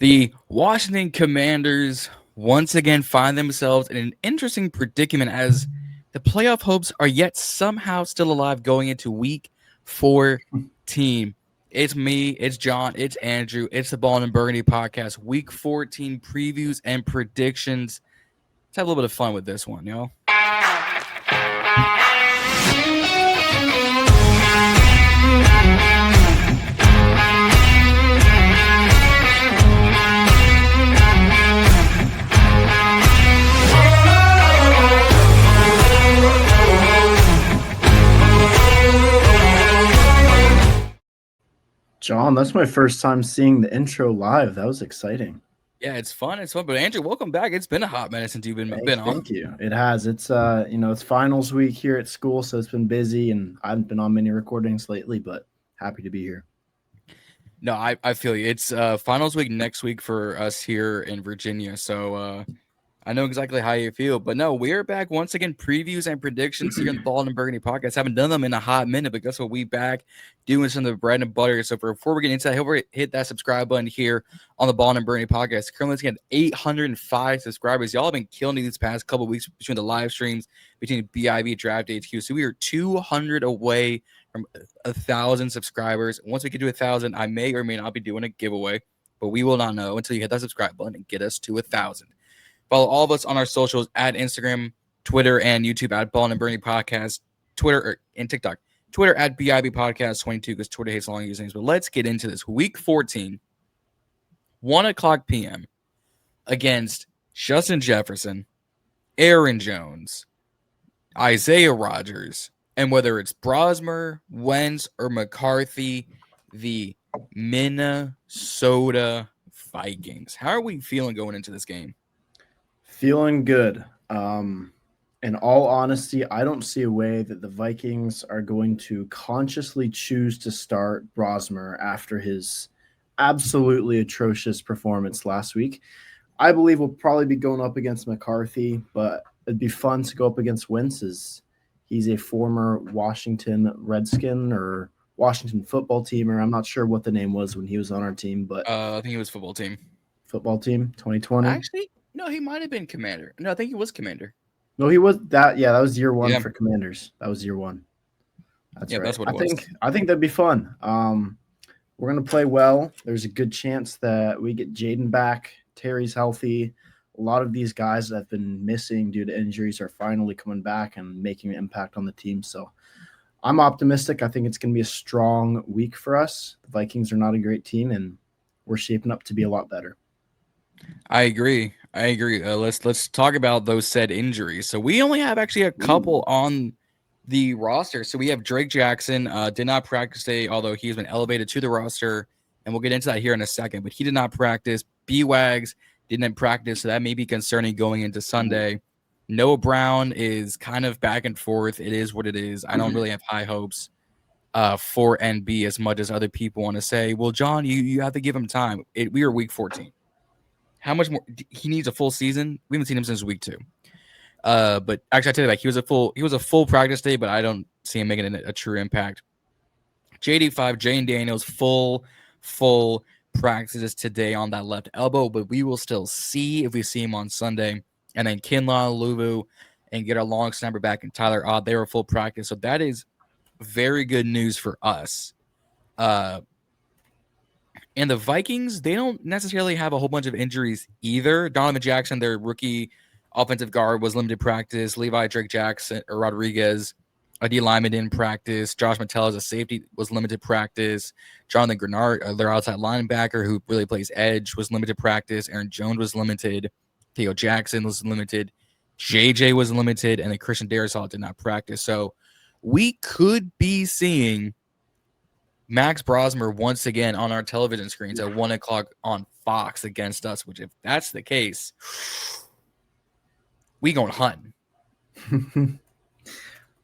The Washington Commanders once again find themselves in an interesting predicament as the playoff hopes are yet somehow still alive going into week 14. It's me, it's Jon, it's Andrew, it's the Ballin In Burgundy podcast, week 14 previews and predictions. Let's have a little bit of fun with this one, yo. Jon, that's my first time seeing the intro live. That was exciting. Yeah, it's fun. It's fun. But Andrew, welcome back. It's been a hot minute since you've been on. Thank you. It has. It's it's finals week here at school, so it's been busy, and I haven't been on many recordings lately, but happy to be here. No, I feel you. It's finals week next week for us here in Virginia, so I know exactly how you feel. But no, we're back once again. Previews and predictions here in the Ballin In Burgundy podcast. Haven't done them in a hot minute, but guess what? We back doing some of the bread and butter. So before we get into that, hit that subscribe button here on the Ballin In Burgundy podcast. Currently, getting 805 subscribers. Y'all have been killing it these past couple of weeks between the live streams, between BIB Draft HQ. So we are 200 away from 1,000 subscribers. Once we get to 1,000, I may or may not be doing a giveaway, but we will not know until you hit that subscribe button and get us to 1,000. Follow all of us on our socials at Instagram, Twitter, and YouTube at Ballin In Burgundy Podcast, Twitter and TikTok. Twitter at BIB Podcast 22 because Twitter hates long usernames. But let's get into this. Week 14, 1 o'clock p.m. against Justin Jefferson, Aaron Jones, Isaiah Rodgers, and whether it's Brosmer, Wentz, or McCarthy, the Minnesota Vikings. How are we feeling going into this game? Feeling good. In all honesty, I don't see a way that the Vikings are going to consciously choose to start Brosmer after his absolutely atrocious performance last week. I believe we'll probably be going up against McCarthy, but it'd be fun to go up against Wentz. He's a former Washington Redskin or Washington football teamer. I'm not sure what the name was when he was on our team, but I think he was football team. Football team 2020. Actually, no, he might have been commander. No, I think he was commander. No, he was that. Yeah, that was year one for Commanders. That was year one. That's right. That's what it was. I think that'd be fun. We're gonna play well. There's a good chance that we get Jayden back. Terry's healthy. A lot of these guys that have been missing due to injuries are finally coming back and making an impact on the team. So I'm optimistic. I think it's going to be a strong week for us. The Vikings are not a great team, and we're shaping up to be a lot better. I agree. Let's talk about those said injuries. So we only have actually a couple on the roster. So we have Drake Jackson, did not practice today, although he's been elevated to the roster, and we'll get into that here in a second. But he did not practice. B-Wags didn't practice, so that may be concerning going into Sunday. Noah Brown is kind of back and forth. It is what it is. I don't really have high hopes for NB as much as other people want to say. Well, Jon, you have to give him time. We are week 14. How much more? He needs a full season. We haven't seen him since week 2. But actually, I tell you, like he was a full practice day, but I don't see him making a true impact. JD5, Jayden Daniels, full practices today on that left elbow, but we will still see if we see him on Sunday. And then Kinlaw, Luvu, and get our long snapper back in Tyler Odd. They were full practice, so that is very good news for us. And the Vikings, they don't necessarily have a whole bunch of injuries either. Donovan Jackson, their rookie offensive guard, was limited practice. Levi Drake Jackson or Rodriguez, a D lineman didn't practice. Josh Mattel, a safety, was limited practice. Jonathan Grenard, their outside linebacker who really plays edge, was limited practice. Aaron Jones was limited. Theo Jackson was limited. JJ was limited. And then Christian Darrisaw did not practice. So we could be seeing Max Brosmer once again on our television screens at 1 o'clock on Fox against us, which if that's the case, we going hunting.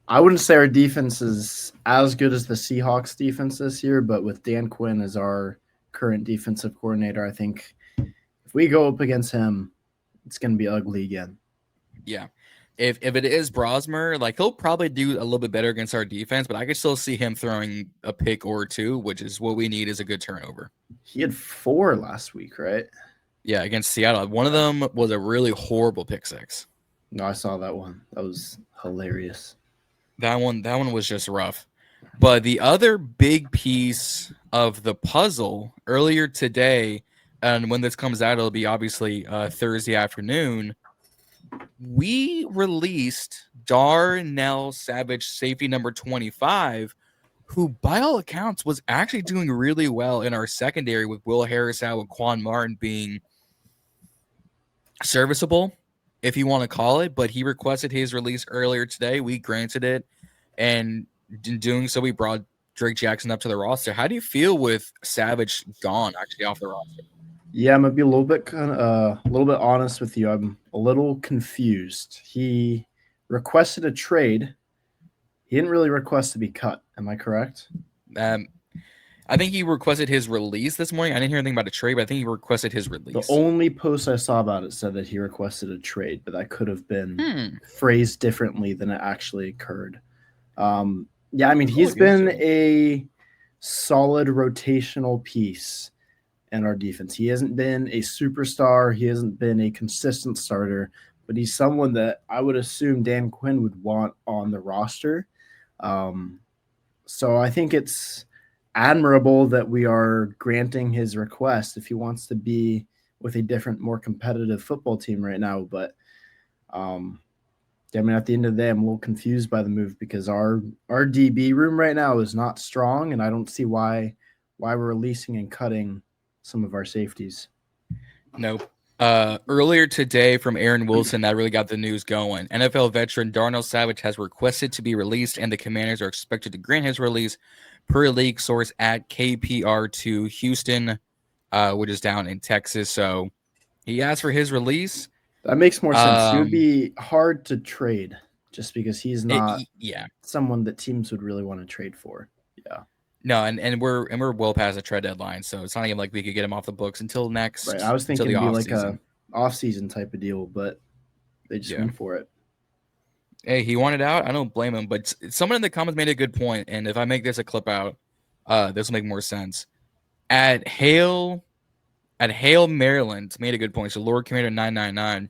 I wouldn't say our defense is as good as the Seahawks defense this year, but with Dan Quinn as our current defensive coordinator, I think if we go up against him, it's going to be ugly again. Yeah. if it is Brosmer, like he'll probably do a little bit better against our defense, but I could still see him throwing a pick or two, which is what we need is a good turnover. He had 4 last week, right? Yeah, against Seattle. One of them was a really horrible pick six. No, I saw that one. That was hilarious. That one was just rough. But the other big piece of the puzzle earlier today, and when this comes out, it'll be obviously Thursday afternoon. We released Darnell Savage, safety number 25, who by all accounts was actually doing really well in our secondary with Will Harris out, with Quan Martin being serviceable, if you want to call it. But he requested his release earlier today. We granted it, and in doing so, we brought Drake Jackson up to the roster. How do you feel with Savage gone actually off the roster? Yeah, I'm gonna be a little bit honest with you. I'm a little confused. He requested a trade. He didn't really request to be cut. Am I correct? I think he requested his release this morning. I didn't hear anything about a trade, but I think he requested his release. The only post I saw about it said that he requested a trade, but that could have been phrased differently than it actually occurred. Yeah, I mean, he's been a solid rotational piece in our defense. He hasn't been a superstar. He hasn't been a consistent starter, but he's someone that I would assume Dan Quinn would want on the roster. So I think it's admirable that we are granting his request if he wants to be with a different, more competitive football team right now. But I mean, at the end of the day, I'm a little confused by the move because our DB room right now is not strong, and I don't see why we're releasing and cutting some of our safeties. Nope. Earlier today from Aaron Wilson, that really got the news going. NFL veteran Darnell Savage has requested to be released, and the Commanders are expected to grant his release per league source at KPR2 Houston, which is down in Texas. So he asked for his release. That makes more sense. He would be hard to trade just because he's not someone that teams would really want to trade for. Yeah. No, and we're well past the trade deadline, so it's not even like we could get him off the books until next. Right. I was thinking it'd be like a off-season type of deal, but they just went for it. Hey, he wanted out. I don't blame him, but someone in the comments made a good point, and if I make this a clip out, this will make more sense. At Hale, Maryland, made a good point. So Lord Commander 999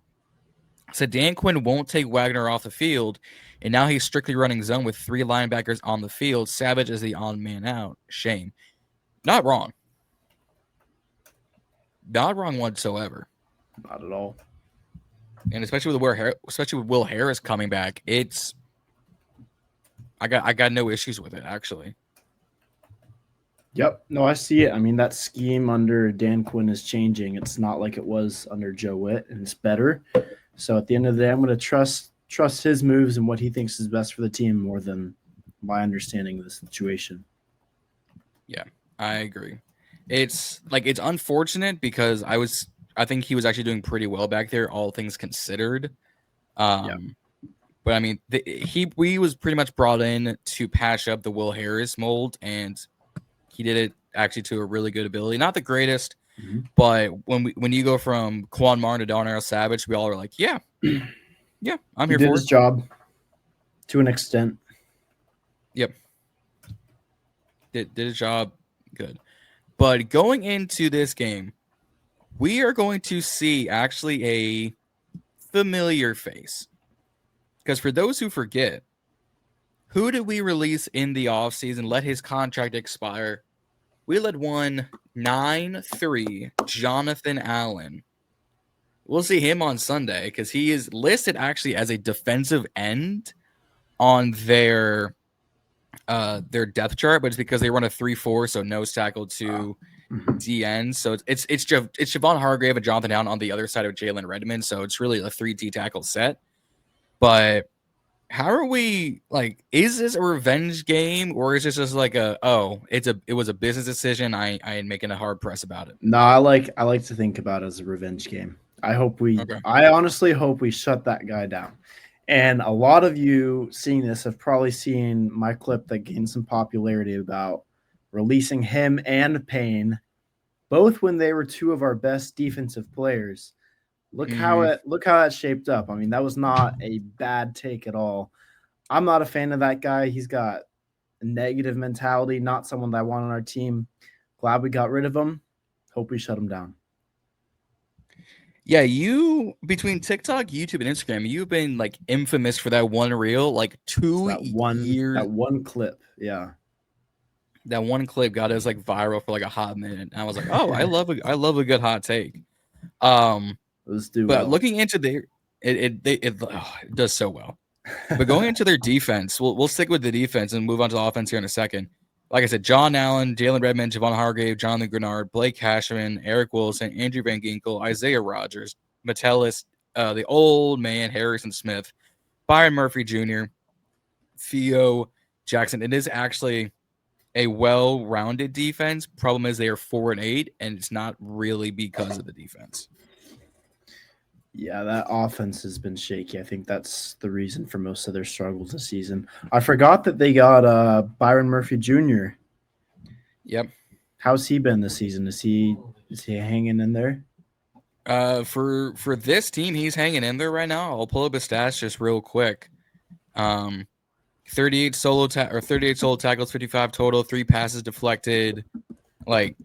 said Dan Quinn won't take Wagner off the field, and now he's strictly running zone with 3 linebackers on the field. Savage is the on man out. Shame. Not wrong. Not wrong whatsoever. Not at all. And especially with Will Harris coming back, I got no issues with it actually. Yep. No, I see it. I mean, that scheme under Dan Quinn is changing. It's not like it was under Joe Witt, and it's better. So at the end of the day, I'm going to trust his moves and what he thinks is best for the team more than my understanding of the situation. Yeah, I agree. It's unfortunate because I think he was actually doing pretty well back there, all things considered. But I mean, we was pretty much brought in to patch up the Will Harris mold, and he did it actually to a really good ability. Not the greatest, but when you go from Quan Martin to Darnell Savage, we all are like, yeah, I'm here for it. Did his job to an extent. Yep. Did his job good. But going into this game, we are going to see actually a familiar face. Because for those who forget, who did we release in the offseason, let his contract expire? We let 9-3 Jonathan Allen. We'll see him on Sunday because he is listed actually as a defensive end on their depth chart, but it's because they run a 3-4, so nose tackle to DN. So it's Javon Hargrave and Jonathan Allen on the other side of Jalen Redmond. So it's really a 3 D tackle set. But how are we is this a revenge game, or is this just like it was a business decision? I ain't making a hard press about it. No, I like to think about it as a revenge game. I honestly hope we shut that guy down. And a lot of you seeing this have probably seen my clip that gained some popularity about releasing him and Payne, both when they were 2 of our best defensive players. Look how Mhm. it shaped up. I mean, that was not a bad take at all. I'm not a fan of that guy. He's got a negative mentality, not someone that I want on our team. Glad we got rid of him. Hope we shut him down. Yeah, you between TikTok, YouTube, and Instagram, you've been like infamous for that one reel, like So 2 years. that one clip, yeah. That one clip got us like viral for like a hot minute. And I was like, oh, I love a good hot take. Let's do But well. looking into it does so well. But going into their defense, we'll stick with the defense and move on to the offense here in a second. Like I said, John Allen, Jalen Redmond, Javon Hargrave, Jonathan Grenard, Blake Cashman, Eric Wilson, Andrew Van Ginkel, Isaiah Rogers, Metellus, the old man, Harrison Smith, Byron Murphy Jr., Theo Jackson. It is actually a well-rounded defense. Problem is they are 4-8, and it's not really because of the defense. Yeah, that offense has been shaky. I think that's the reason for most of their struggles this season. I forgot that they got Byron Murphy Jr. Yep. How's he been this season? Is he hanging in there? For this team, he's hanging in there right now. I'll pull up his stats just real quick. 38 solo 38 solo tackles, 55 total, 3 passes deflected. Like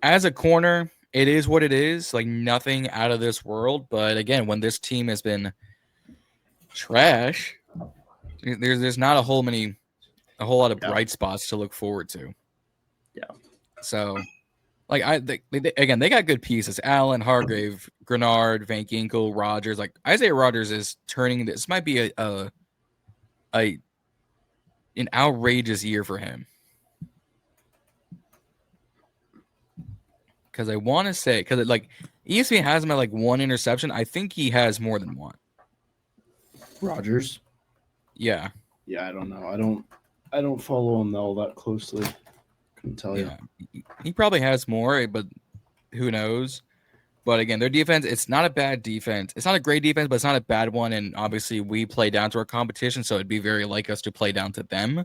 as a corner, it is what it is. Like nothing out of this world. But again, when this team has been trash, there's not a whole lot of bright spots to look forward to. Yeah. So, like again, they got good pieces: Allen, Hargrave, Grenard, Van Ginkel, Rogers. Like Isaiah Rogers is turning. This might be an outrageous year for him. Because I want to say, because like ESPN has him at like 1 interception. I think he has more than one. Rogers. Yeah. Yeah, I don't know. I don't follow him all that closely. Couldn't tell you. He probably has more, but who knows? But again, their defense, it's not a bad defense. It's not a great defense, but it's not a bad one. And obviously, we play down to our competition, so it'd be very like us to play down to them.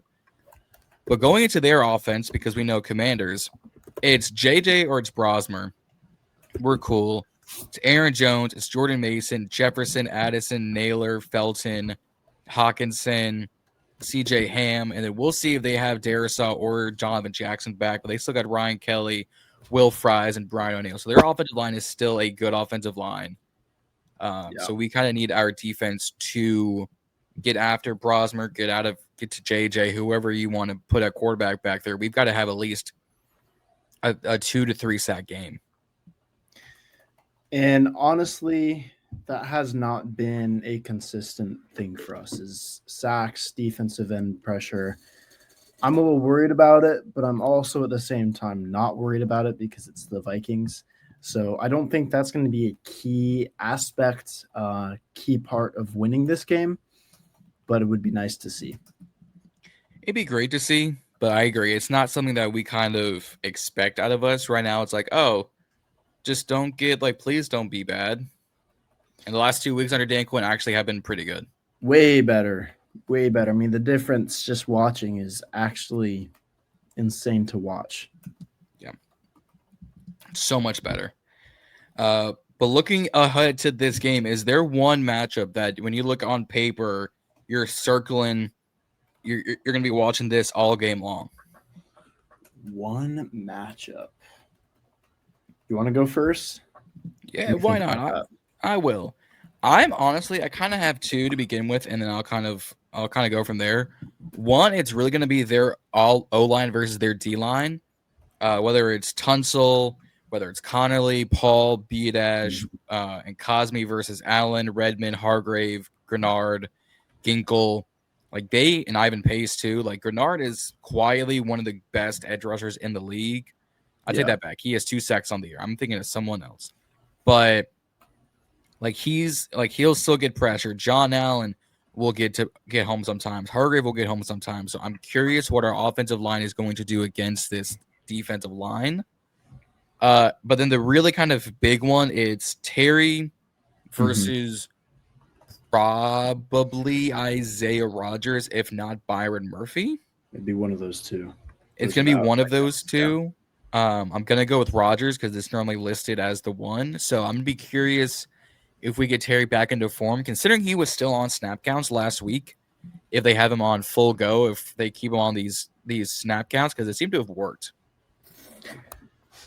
But going into their offense, because we know Commanders, it's JJ or it's Brosmer. We're cool. It's Aaron Jones, it's Jordan Mason, Jefferson, Addison, Naylor, Felton, Hawkinson, CJ Ham, and then we'll see if they have Darisaw or Jonathan Jackson back, but they still got Ryan Kelly, Will Fries, and Brian O'Neill. So their offensive line is still a good offensive line. So we kind of need our defense to get after Brosmer, get to JJ, whoever you want to put at quarterback back there. We've got to have at least a 2 to 3 sack game. And honestly, that has not been a consistent thing for us is sacks, defensive end pressure. I'm a little worried about it, but I'm also at the same time not worried about it because it's the Vikings. So I don't think that's going to be a key aspect, key part of winning this game, but it would be nice to see. It'd be great to see, but I agree. It's not something that we kind of expect out of us right now. It's like, oh, just don't get please don't be bad. And the last 2 weeks under Dan Quinn actually have been pretty good. Way better. Way better. I mean, the difference just watching is actually insane to watch. Yeah. So much better. But looking ahead to this game, is there one matchup that when you look on paper, you're circling, you're going to be watching this all game long? One matchup. You want to go first? Yeah, why not? I will. I kind of have two to begin with, and then I'll kind of go from there. One, it's really going to be their all O-line versus their D-line, whether it's Tunsil, whether it's Connerly, Paul, Biadash, and Cosme versus Allen, Redmond, Hargrave, Grenard, Ginkel. And Ivan Pace too. Like Grenard is quietly one of the best edge rushers in the league. I take that back. He has 2 sacks on the year. I'm thinking of someone else, but he'll still get pressure. Jon Allen will get home sometimes. Hargrave will get home sometimes. So I'm curious what our offensive line is going to do against this defensive line. But then the really kind of big one, it's Terry versus probably Isaiah Rogers, if not Byron Murphy. It'd be one of those two. It's going to be one of those two. Yeah. I'm going to go with Rogers because it's normally listed as the one. So I'm going to be curious if we get Terry back into form, considering he was still on snap counts last week, if they have him on full go, if they keep him on these snap counts, because it seemed to have worked.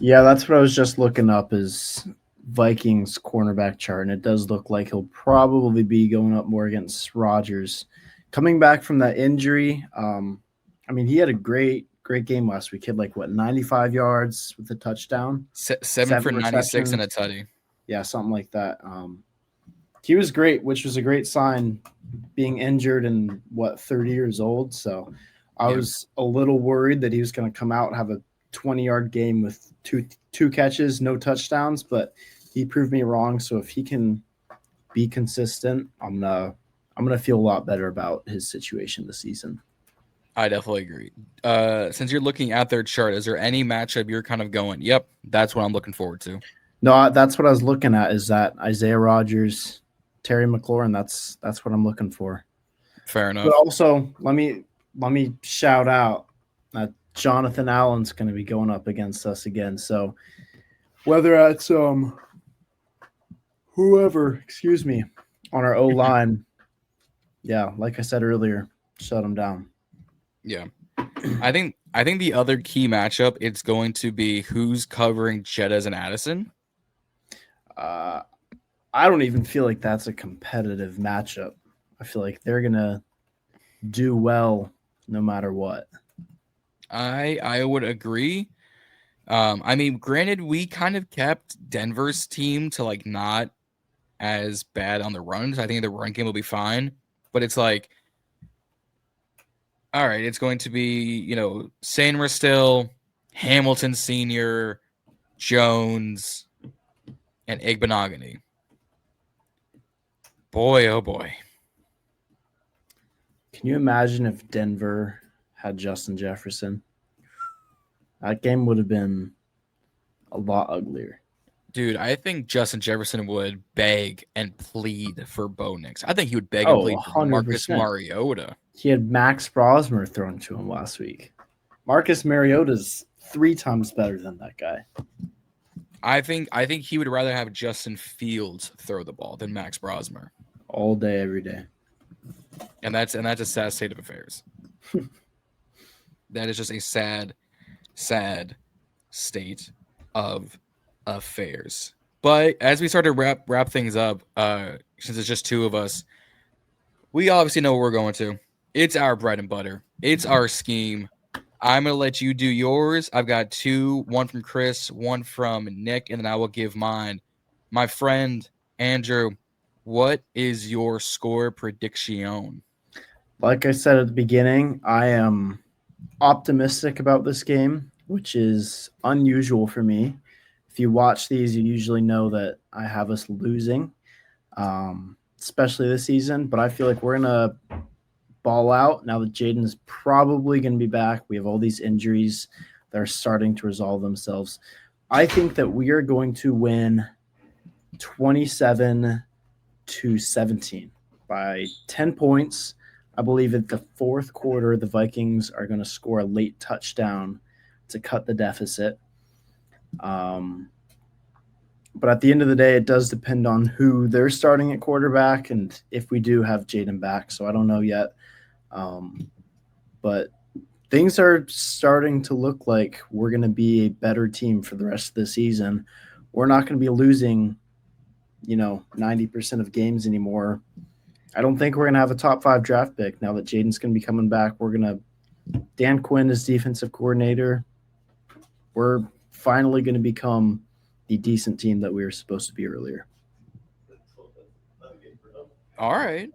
Yeah, that's what I was just looking up is Vikings cornerback chart, and it does look like he'll probably be going up more against Rodgers. Coming back from that injury, I mean, he had a great game last week. He had 95 yards with a touchdown, Seven for 96 and a tutty. Yeah, something like that. He was great, which was a great sign, being injured and 30 years old. So I was a little worried that he was going to come out and have a 20-yard game with two catches, no touchdowns, but he proved me wrong. So if he can be consistent, I'm gonna feel a lot better about his situation this season. I definitely agree. Since you're looking at their chart, is there any matchup you're kind of going, yep, that's what I'm looking forward to? No, that's what I was looking at, is that Isaiah Rodgers, Terry McLaurin. That's what I'm looking for. Fair enough. But also, let me shout out that Jonathan Allen's going to be going up against us again. So whether it's whoever, on our O-line, yeah, like I said earlier, shut him down. Yeah. I think the other key matchup, it's going to be who's covering Jettas and Addison. I don't even feel like that's a competitive matchup. I feel like they're gonna do well no matter what. I would agree. I mean, granted, we kind of kept Denver's team to not as bad on the runs. I think the run game will be fine, but it's all right, it's going to be, Sainristil, still, Hamilton Sr., Jones, and Igbenogany. Boy, oh boy. Can you imagine if Denver had Justin Jefferson? That game would have been a lot uglier. Dude, I think Justin Jefferson would beg and plead for Bo Nix. I think he would beg and plead for 100%. Marcus Mariota. He had Max Brosmer thrown to him last week. Marcus Mariota's 3 times better than that guy. I think he would rather have Justin Fields throw the ball than Max Brosmer. All day, every day. And that's a sad state of affairs. That is just a sad, sad state of affairs. But as we start to wrap things up, since it's just 2 of us, we obviously know what we're going to. It's our bread and butter. It's our scheme. I'm going to let you do yours. I've got 2, one from Chris, one from Nick, and then I will give mine. My friend, Andrew, what is your score prediction? Like I said at the beginning, I am optimistic about this game, which is unusual for me. If you watch these, you usually know that I have us losing, especially this season. But I feel like we're going to ball out now that Jayden's probably going to be back. We have all these injuries that are starting to resolve themselves. I think that we are going to win 27-17 by 10 points. I believe at the 4th quarter, the Vikings are going to score a late touchdown to cut the deficit. But at the end of the day, it does depend on who they're starting at quarterback and if we do have Jayden back. So I don't know yet. But things are starting to look like we're going to be a better team for the rest of the season. We're not going to be losing, 90% of games anymore. I don't think we're going to have a top 5 draft pick now that Jayden's going to be coming back. Dan Quinn is defensive coordinator. We're finally going to become the decent team that we were supposed to be earlier. All right.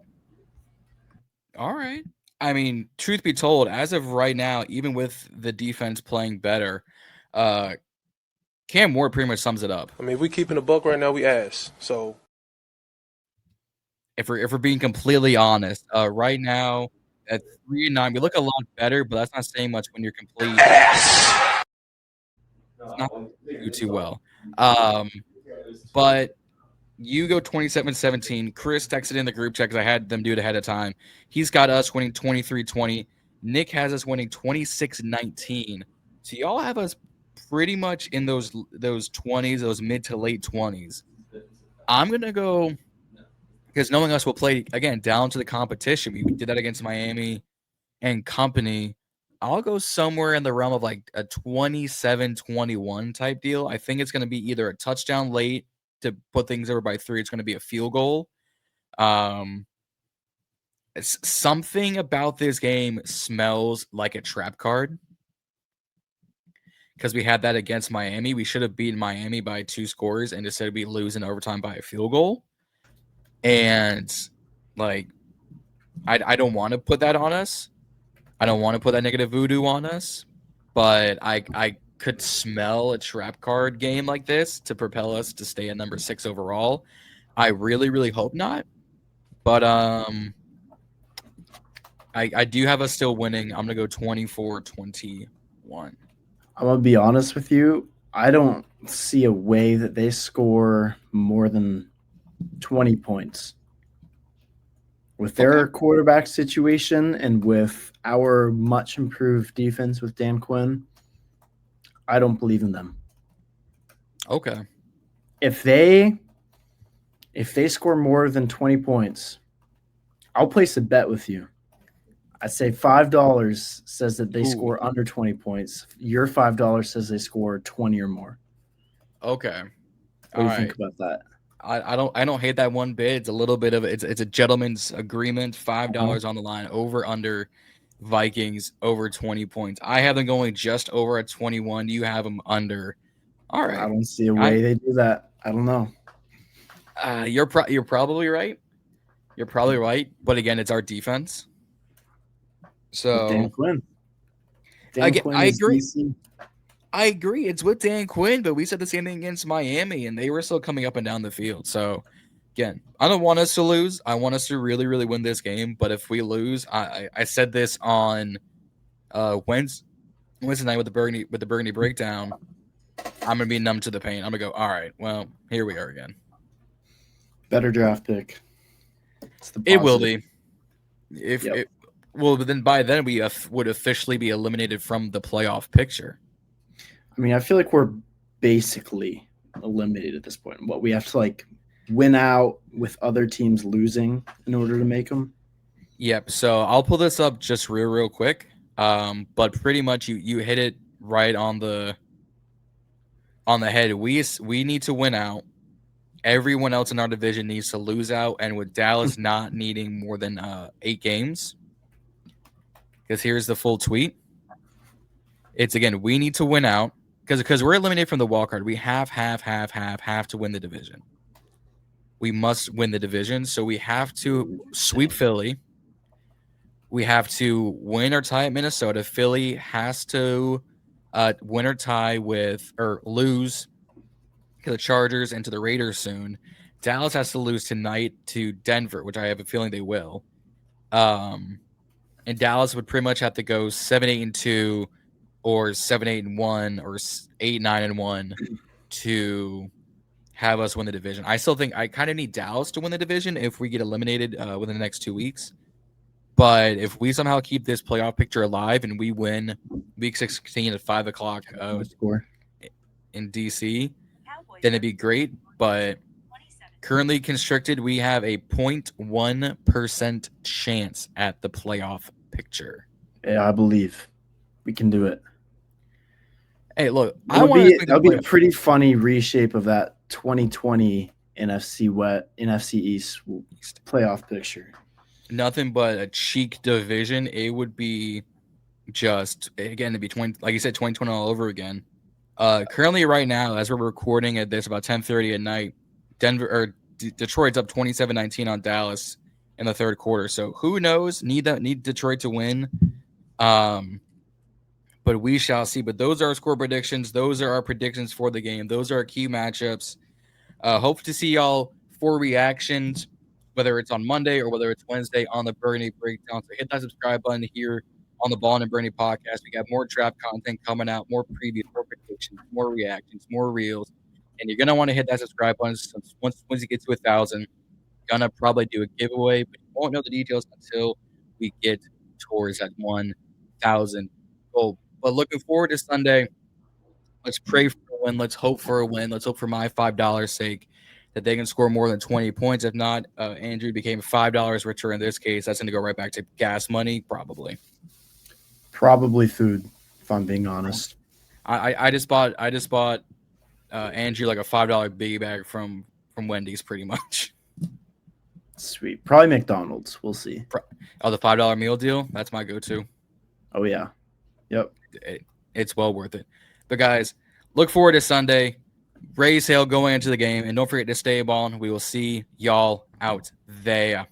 I mean, truth be told, as of right now, even with the defense playing better, Cam Ward pretty much sums it up. I mean, if we keeping a buck right now, we ass. So if we're being completely honest, right now at 3-9, we look a lot better, but that's not saying much when you're complete. Ass. It's not do too well. But you go 27-17. Chris texted in the group chat because I had them do it ahead of time. He's got us winning 23-20. Nick has us winning 26-19. So y'all have us pretty much in those 20s, those mid to late 20s. I'm gonna go because knowing us, we'll play again down to the competition. We did that against Miami and company. I'll go somewhere in the realm of like a 27-21 type deal. I think it's going to be either a touchdown late to put things over by 3. It's going to be a field goal. Something about this game smells like a trap card because we had that against Miami. We should have beaten Miami by 2 scores, and instead we lose in overtime by a field goal. And like, I don't want to put that on us. I don't want to put that negative voodoo on us, but I could smell a trap card game like this to propel us to stay at number 6 overall. I really, really hope not. But I do have us still winning. I'm gonna go 24-21. I'm gonna be honest with you. I don't see a way that they score more than 20 points. With their quarterback situation and with our much improved defense with Dan Quinn, I don't believe in them. Okay. If they score more than 20 points, I'll place a bet with you. I'd say $5 says that they score under 20 points. Your $5 says they score 20 or more. Okay. What do you think about that? I don't hate that one bit. It's a little bit of it's a gentleman's agreement. $5 on the line, over under Vikings over 20 points. I have them going just over at 21. You have them under. All right. I don't see a way they do that. I don't know. You're probably right. You're probably right. But again, it's our defense. So with Dan Quinn. I agree. DC. I agree. It's with Dan Quinn, but we said the same thing against Miami, and they were still coming up and down the field. So, again, I don't want us to lose. I want us to really, really win this game. But if we lose, I said this on Wednesday night with the Burgundy breakdown. I'm gonna be numb to the pain. I'm gonna go, all right, well, here we are again. Better draft pick. It will be. Well, but then by then we would officially be eliminated from the playoff picture. I mean, I feel like we're basically eliminated at this point. What we have to like win out with other teams losing in order to make them. Yep. So I'll pull this up just real quick. But pretty much you hit it right on the head. We need to win out. Everyone else in our division needs to lose out, and with Dallas not needing more than 8 games. Because here's the full tweet. It's again, we need to win out because we're eliminated from the wild card. We have to win the division. We must win the division, so we have to sweep Philly. We have to win or tie at Minnesota. Philly has to win or tie with or lose to the Chargers and to the Raiders soon. Dallas has to lose tonight to Denver, which I have a feeling they will. And Dallas would pretty much have to go 7-8-2 or 7-8-1 or 8-9-1 to have us win the division. I still think I kind of need Dallas to win the division if we get eliminated within the next 2 weeks. But if we somehow keep this playoff picture alive and we win week 16 at 5 o'clock in DC, then it'd be great. But currently constricted, we have a 0.1% chance at the playoff picture. Yeah, I believe we can do it. Hey, look, that'll be a pretty funny reshape of that 2020 NFC East playoff picture. Nothing but a cheek division. It would be just again to be 20, like you said, 2020 all over again. Currently, right now, as we're recording at this about 10:30 at night, Detroit's up 27-19 on Dallas in the third quarter. So who knows? Need Detroit to win. But we shall see. But those are our score predictions. Those are our predictions for the game. Those are our key matchups. Hope to see y'all for reactions, whether it's on Monday or whether it's Wednesday on the Burgundy Breakdown. So hit that subscribe button here on the Ballin In Burgundy podcast. We got more draft content coming out, more previews, more predictions, more reactions, more reels. And you're going to want to hit that subscribe button once you get to 1,000. Gonna probably do a giveaway, but you won't know the details until we get towards that 1,000 goal. But looking forward to Sunday. Let's pray for a win. Let's hope for a win. Let's hope for my $5 sake that they can score more than 20 points. If not, Andrew became $5 richer in this case. That's going to go right back to gas money, probably. Probably food, if I'm being honest. I just bought Andrew like a $5 biggie bag from Wendy's, pretty much. Sweet. Probably McDonald's. We'll see. Oh, the $5 meal deal? That's my go-to. Oh, yeah. Yep. It's well worth it. But, guys, look forward to Sunday. Raise hail going into the game. And don't forget to stay ballin'. We will see y'all out there.